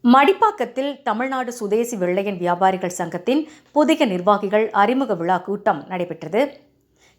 மடிப்பாக்கத்தில் தமிழ்நாடு சுதேசி வெள்ளையன் வியாபாரிகள் சங்கத்தின் புதிய நிர்வாகிகள் அறிமுக விழா கூட்டம் நடைபெற்றது.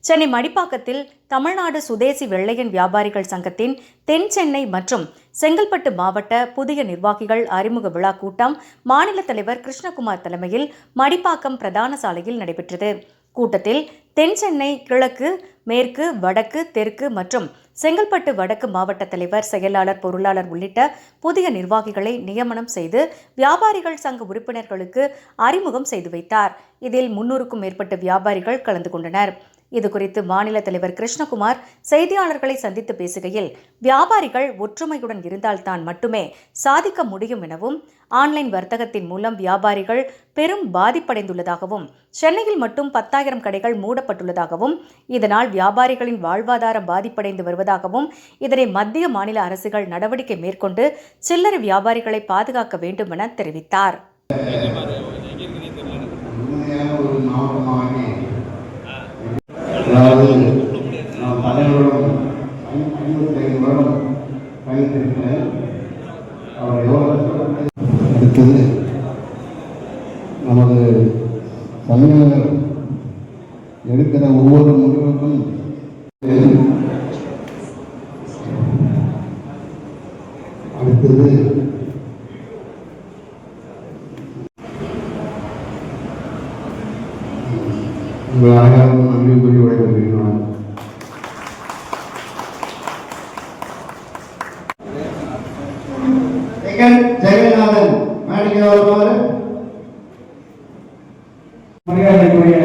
சென்னை மடிப்பாக்கத்தில் தமிழ்நாடு சுதேசி வெள்ளையன் வியாபாரிகள் சங்கத்தின் தென் சென்னை மற்றும் செங்கல்பட்டு மாவட்ட புதிய நிர்வாகிகள் அறிமுக விழா கூட்டம் மாநில தலைவர் கிருஷ்ணகுமார் தலைமையில் மடிப்பாக்கம் பிரதான சாலையில் நடைபெற்றது. கூட்டத்தில் தென் சென்னை கிழக்கு, மேற்கு, வடக்கு, தெற்கு மற்றும் செங்கல்பட்டு வடக்கு மாவட்ட தலைவர், செயலாளர், பொருளாளர் உள்ளிட்ட புதிய நிர்வாகிகளை நியமனம் செய்து வியாபாரிகள் சங்க உறுப்பினர்களுக்கு அறிமுகம் செய்து வைத்தார். இதில் 300க்கும் மேற்பட்ட வியாபாரிகள் கலந்து கொண்டனர். இதுகுறித்து மாநில தலைவர் கிருஷ்ணகுமார் செய்தியாளர்களை சந்தித்து பேசுகையில், வியாபாரிகள் ஒற்றுமையுடன் இருந்தால்தான் மட்டுமே சாதிக்க முடியும் எனவும், ஆன்லைன் வர்த்தகத்தின் மூலம் வியாபாரிகள் பெரும் பாதிப்படைந்துள்ளதாகவும், சென்னையில் மட்டும் 10,000 கடைகள் மூடப்பட்டுள்ளதாகவும், இதனால் வியாபாரிகளின் வாழ்வாதாரம் பாதிப்படைந்து வருவதாகவும், இதனை மத்திய மாநில அரசுகள் நடவடிக்கை மேற்கொண்டு சில்லறை வியாபாரிகளை பாதுகாக்க வேண்டும் என தெரிவித்தார். அதாவது நாம் தலைவர்களும் 55 வருடம் பயணித்திருக்கிறேன். அவர் எவ்வளவு அடுத்தது நமது சங்கங்கள் எடுக்கிற ஒவ்வொரு முடிவுக்கும் அடுத்தது உங்கள் அனைவருக்கும் நன்றி கூறி விடைபெறுகிறேன். ஜெகநாதன் மரியாதைக்குரிய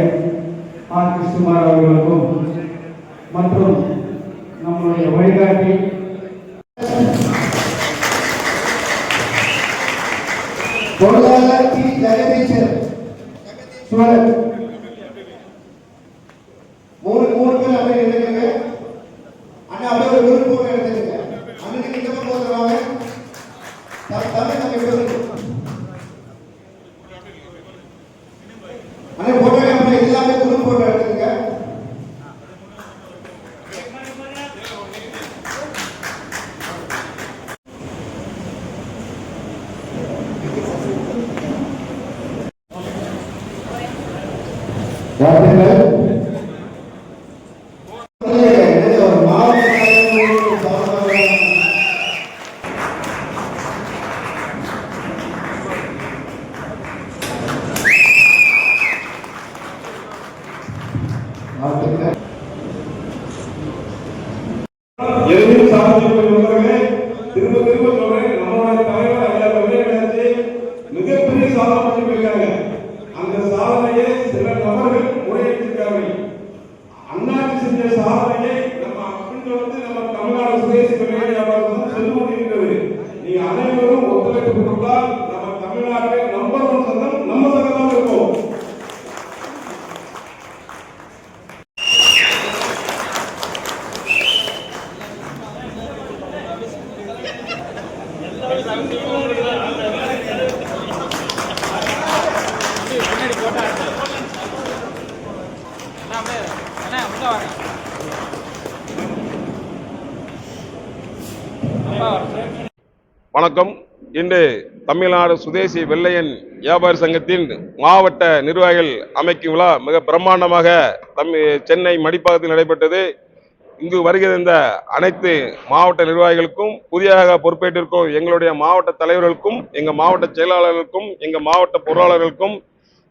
ஆர். கிருஷ்ணகுமார் அவர்களுக்கும் மற்றும் நம்முடைய வழிகாட்டி பொருளாளர் டி. ஜெகதீஷன் சூழல் மூணு பேர் அப்படியே எடுத்துக்கங்க. அண்ணா அப்படியே ஒரு குரூப் போட்டு எடுத்துக்கங்க. அன்னைக்கு இந்த பக்கம் போடுறாங்க. தமிழ் நம்ம எப்படி அண்ணா போட்டோ அப்படியே எல்லாமே குரூப் போட்டு எடுத்துக்கங்க. எதையும் சாதிக்கக்கூடியவர்களே, திரும்ப திரும்ப சொல்றேன், நம்மளோட தலைவர் ஐயா வெள்ளையனாச்சி மிகப்பெரிய சாதனை பண்ணிருக்காங்க. அந்த சாதனையை சில நபர்கள் முறையிட்டிருக்காங்க. அண்ணாச்சி செஞ்ச சாதனையை நம்ம அப்படின்னு நம்ம தமிழ்நாடு சுதேசி வெள்ளையன் வியாபாரம் சென்று கொண்டிருக்கிறது. நீங்க அனைவரும் ஒத்துழைப்பு கொடுத்தால் நம்ம தமிழ்நாட்டில் நம்பர் 1 சங்கம் நம்ம சங்கம் தான் இருக்கும். வணக்கம். இன்று தமிழ்நாடு சுதேசி வெள்ளையன் வியாபாரி சங்கத்தின் மாவட்ட நிர்வாகிகள் அமைக்கும் விழா மிக பிரம்மாண்டமாக சென்னை மடிப்பாக்கத்தில் நடைபெற்றது. இங்கு வருகிற அனைத்து மாவட்ட நிர்வாகிகளுக்கும், புதிதாக பொறுப்பேற்றிருக்கும் எங்களுடைய மாவட்ட தலைவர்களுக்கும், எங்கள் மாவட்ட செயலாளர்களுக்கும், எங்கள் மாவட்ட பொருளாளர்களுக்கும்,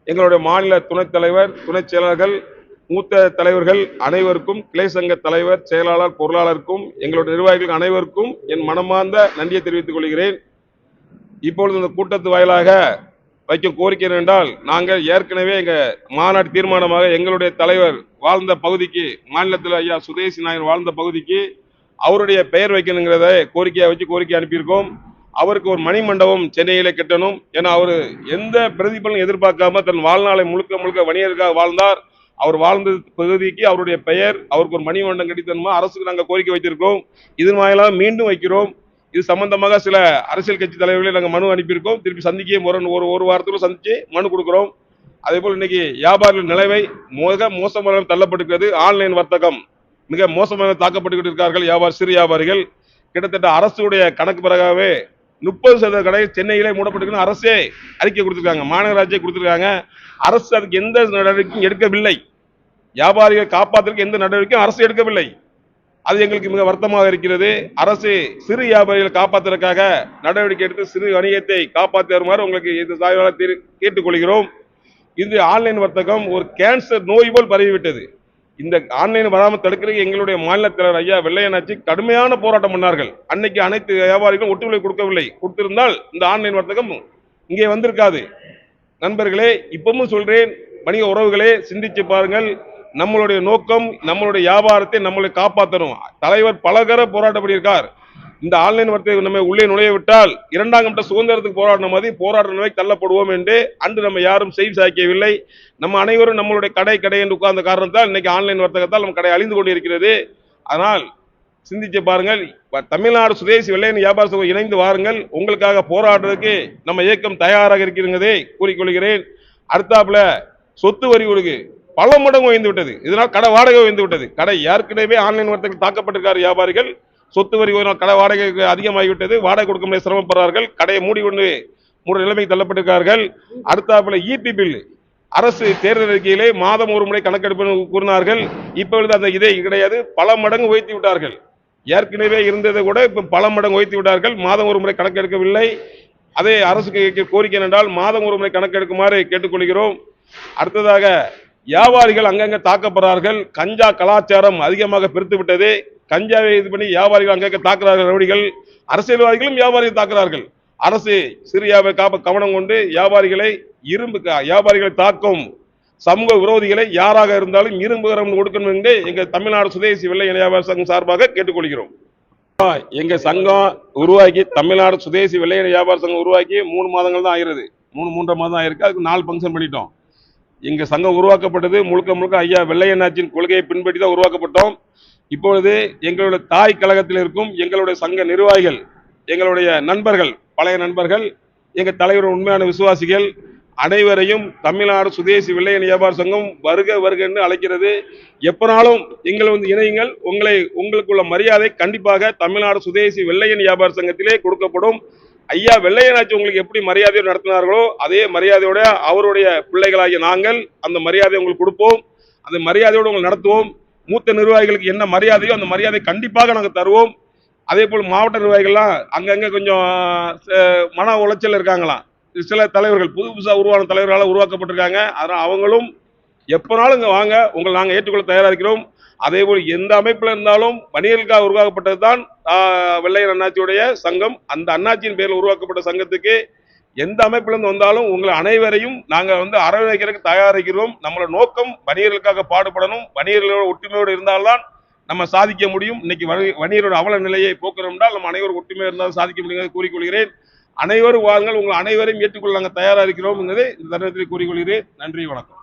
எங்களுடைய மாநில துணைத் தலைவர், துணைச் செயலாளர்கள், மூத்த தலைவர்கள் அனைவருக்கும், கிளை சங்க தலைவர், செயலாளர், பொருளாளருக்கும், எங்களுடைய நிர்வாகிகள் அனைவருக்கும் என் மனமார்ந்த நன்றியை தெரிவித்துக் கொள்கிறேன். இப்பொழுது இந்த கூட்டத்து வாயிலாக வைக்கும் கோரிக்கை என்றால், நாங்கள் ஏற்கனவே எங்க மாநாடு தீர்மானமாக எங்களுடைய தலைவர் வாழ்ந்த பகுதிக்கு, மாநிலத்தில் ஐயா சுதேசி நாயர் வாழ்ந்த பகுதிக்கு அவருடைய பெயர் வைக்கணுங்கிறத கோரிக்கையை வச்சு கோரிக்கை அனுப்பியிருக்கோம். அவருக்கு ஒரு மணிமண்டபம் சென்னையில கட்டணும். ஏன்னா அவர் எந்த பிரதிபலனும் எதிர்பார்க்காம தன் வாழ்நாளை முழுக்க முழுக்க வணிகருக்காக வாழ்ந்தார். அவர் வாழ்ந்த பகுதிக்கு அவருடைய பெயர், அவருக்கு ஒரு மணிமண்டபம் கட்டித்தரணுமா அரசுக்கு நாங்கள் கோரிக்கை வைத்திருக்கோம். இதன் வாயிலாக மீண்டும் வைக்கிறோம். இது சம்பந்தமாக சில அரசியல் கட்சி தலைவர்களை நாங்கள் மனு அனுப்பியிருக்கோம். திருப்பி சந்திக்க ஒரு வாரத்துக்குள்ள சந்திச்சு மனு கொடுக்கிறோம். அதே போல் இன்னைக்கு வியாபாரிகள் நிலைமை மிக மோசமாக தள்ளப்பட்டிருக்கிறது. ஆன்லைன் வர்த்தகம் மிக மோசமாக தாக்கப்பட்டு இருக்கிறார்கள். சிறு வியாபாரிகள் கிட்டத்தட்ட அரசுடைய கணக்கு பிறகாவே 30% கடை சென்னையிலே மூடப்பட்டிருக்குன்னு அரசே அறிக்கை கொடுத்திருக்காங்க, மாநகராட்சியை கொடுத்திருக்காங்க. அரசு அதுக்கு எந்த நடவடிக்கையும் எடுக்கவில்லை. வியாபாரிகளை காப்பாற்றுவதற்கு எந்த நடவடிக்கையும் அரசு எடுக்கவில்லை. அது எங்களுக்கு மிக வருத்தமாக இருக்கிறது. அரசு சிறு வியாபாரிகளை காப்பாற்றுவதற்காக நடவடிக்கை எடுத்து சிறு வணிகத்தை காப்பாற்றி வருமாறு உங்களுக்கு இந்த சாய்வாளர் கேட்டுக்கொள்கிறோம். இது ஆன்லைன் வர்த்தகம் ஒரு கேன்சர் நோய் போல் பரவிவிட்டது. இந்த ஆன்லைன் வராமல் தடுக்கிறதுக்கு எங்களுடைய மாநில தலைவர் ஐயா வெள்ளையனாச்சி கடுமையான போராட்டம் பண்ணார்கள். அன்னைக்கு அனைத்து வியாபாரிகளும் ஒட்டுழைப்பு கொடுக்கவில்லை. கொடுத்திருந்தால் இந்த ஆன்லைன் வர்த்தகம் இங்கே வந்திருக்காது. நண்பர்களே, இப்பவும் சொல்றேன், வணிக உறவுகளே, சிந்திச்சு பாருங்கள். நம்மளுடைய நோக்கம் நம்மளுடைய வியாபாரத்தை நம்மளை காப்பாற்றணும். தலைவர் பலகர போராட்டம் பண்ணியிருக்கார். இந்த ஆன்லைன் வர்த்தகம் நம்ம உள்ளே நுழைய விட்டால் இரண்டாம் கட்ட சுதந்திரத்துக்கு போராடின மாதிரி போராட்ட நிலைக்கு தள்ளப்படுவோம் என்று அன்று நம்ம யாரும் செய்தி சாய்க்கவில்லை. நம்ம அனைவரும் நம்மளுடைய கடை என்று உட்கார்ந்த காரணத்தால் இன்னைக்கு ஆன்லைன் வர்த்தகத்தால் நம்ம கடை அழிந்து கொண்டிருக்கிறது. அதனால் சிந்திச்சு பாருங்கள். தமிழ்நாடு சுதேசி வெள்ளையன் வியாபார சங்கம் இணைந்து வாருங்கள். உங்களுக்காக போராடுறதுக்கு நம்ம இயக்கம் தயாராக இருக்கிறதே கூறிக்கொள்கிறேன். அடுத்தாப்புல சொத்து வரி கொடுக்கு பல மடங்கு உயர்ந்து விட்டது. இதனால் கடை வாடகை உயர்ந்து விட்டது. கடை ஏற்கனவே ஆன்லைன் வர்த்தகம் தாக்கப்பட்டிருக்கார் வியாபாரிகள். சொத்து வரி கடை வாடகை அதிகமாகிவிட்டது. வாடகை கொடுக்க முடியாது, சிரமப்படுறார்கள். கடையை மூடி நிலைமைக்கு தள்ளப்பட்டிருக்கார்கள். அடுத்தாப்புல இபி பில் அரசு தேர்தல் அறிக்கையிலே மாதம் ஒரு முறை கணக்கெடுப்பு கூறினார்கள். இப்பொழுது அந்த இதே கிடையாது, பல மடங்கு உயர்த்தி விட்டார்கள். ஏற்கனவே இருந்ததை கூட இப்ப பல மடங்கு உயர்த்தி விட்டார்கள். மாதம் ஒரு முறை கணக்கெடுக்கவில்லை. அதே அரசுக்கு கோரிக்கை என்றால் மாதம் ஒரு முறை கணக்கெடுக்குமாறு கேட்டுக்கொள்கிறோம். அடுத்ததாக வியாபாரிகள் அங்கங்க தாக்கப்படுறார்கள். கஞ்சா கலாச்சாரம் அதிகமாக பெருத்து விட்டது. கஞ்சாவை இது பண்ணி வியாபாரிகள் அங்கங்க தாக்குறார்கள் ரவுடிகள். அரசியல்வாதிகளும் வியாபாரிகள் தாக்குறார்கள். அரசு சிறு வியாபாரி கவனம் கொண்டு வியாபாரிகளை தாக்கும் சமூக விரோதிகளை யாராக இருந்தாலும் இரும்பு கரம் கொடுக்கணும் என்று எங்க தமிழ்நாடு சுதேசி வெள்ளையன் வியாபார சங்கம் சார்பாக கேட்டுக்கொள்கிறோம். எங்க சங்கம் உருவாக்கி தமிழ்நாடு சுதேசி வெள்ளையன் வியாபார சங்கம் உருவாக்கி 3 மாதங்கள் தான் ஆகிறது. 3.5 மாதம் ஆயிருக்கு. அதுக்கு 4 ஃபங்க்ஷன் பண்ணிட்டோம். எங்க சங்கம் உருவாக்கப்பட்டது முழுக்க ஐயா வெள்ளையனாச்சின் கொள்கையை பின்பற்றி தான் உருவாக்கப்பட்டோம். இப்பொழுது எங்களுடைய தாய் கழகத்தில் இருக்கும் எங்களுடைய சங்க நிர்வாகிகள், எங்களுடைய நண்பர்கள், பழைய நண்பர்கள், எங்க தலைவர் உண்மையான விசுவாசிகள் அனைவரையும் தமிழ்நாடு சுதேசி வெள்ளையன் வியாபார சங்கம் வருக என்று அழைக்கிறது. எப்பனாலும் எங்களை இணையுங்கள். உங்களுக்குள்ள மரியாதை கண்டிப்பாக தமிழ்நாடு சுதேசி வெள்ளையன் வியாபார சங்கத்திலே கொடுக்கப்படும். ஐயா வெள்ளையனாச்சி உங்களுக்கு எப்படி மரியாதையோடு நடத்தினார்களோ அதே மரியாதையோட அவருடைய பிள்ளைகளாகிய நாங்கள் அந்த மரியாதை உங்களுக்கு கொடுப்போம். அந்த மரியாதையோடு உங்களை நடத்துவோம். மூத்த நிர்வாகிகளுக்கு என்ன மரியாதையோ அந்த மரியாதை கண்டிப்பாக நாங்கள் தருவோம். அதே போல் மாவட்ட நிர்வாகிகள்லாம் அங்கங்க கொஞ்சம் மன உளைச்சல் இருக்காங்களாம். சில தலைவர்கள் புதுசாக உருவான தலைவர்களால் உருவாக்கப்பட்டிருக்காங்க. அதனால் அவங்களும் எப்போனாலும் இங்கே வாங்க, உங்களை நாங்கள் ஏற்றுக்கொள்ள தயாராக இருக்கிறோம். அதே போல் எந்த அமைப்பில் இருந்தாலும் வணிகர்களுக்காக உருவாக்கப்பட்டது தான் வெள்ளையன் அண்ணாச்சியுடைய சங்கம். அந்த அண்ணாச்சியின் பேரில் உருவாக்கப்பட்ட சங்கத்துக்கு எந்த அமைப்பிலிருந்து வந்தாலும் உங்களை அனைவரையும் நாங்கள் அரவணைக்கிறதுக்கு தயாரிக்கிறோம். நம்மளோட நோக்கம் வணிகர்களுக்காக பாடுபடணும். வணிகர்களோட ஒற்றுமையோடு இருந்தால்தான் நம்ம சாதிக்க முடியும். இன்னைக்கு வணிகரோட அவல நிலையை போக்குறோம் என்றால் நம்ம அனைவரும் ஒற்றுமையாக இருந்தாலும் சாதிக்க முடியும் கூறிக்கொள்கிறேன். அனைவரும் வாருங்கள், உங்களை அனைவரையும் ஏற்றுக்கொள்ள நாங்கள் தயாராக இருக்கிறோம் என்பதை இந்த தருணத்தில் கூறிக்கொள்கிறேன். நன்றி, வணக்கம்.